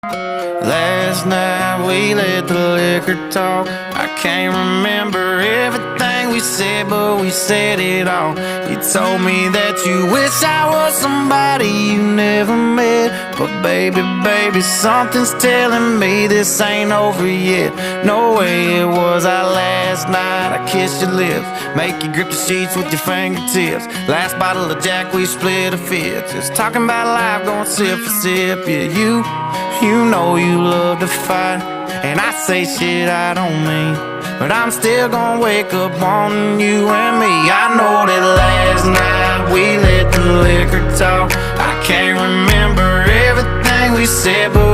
Last night we let the liquor talk. I can't remember everything we said, but we said it all. You told me that you wish I was somebody you never met, but baby, something's telling me this ain't over yet. No way it was our last night. I kissed your lips, make you grip the sheets with your fingertips. Last bottle of Jack, we split a fifth. Just talking about life, going sip for sip. Yeah, you know you love to fight, and I say shit I don't mean, but I'm still gonna wake up wanting you and me. I know that last night we let the liquor talk. I can't remember everything we said, but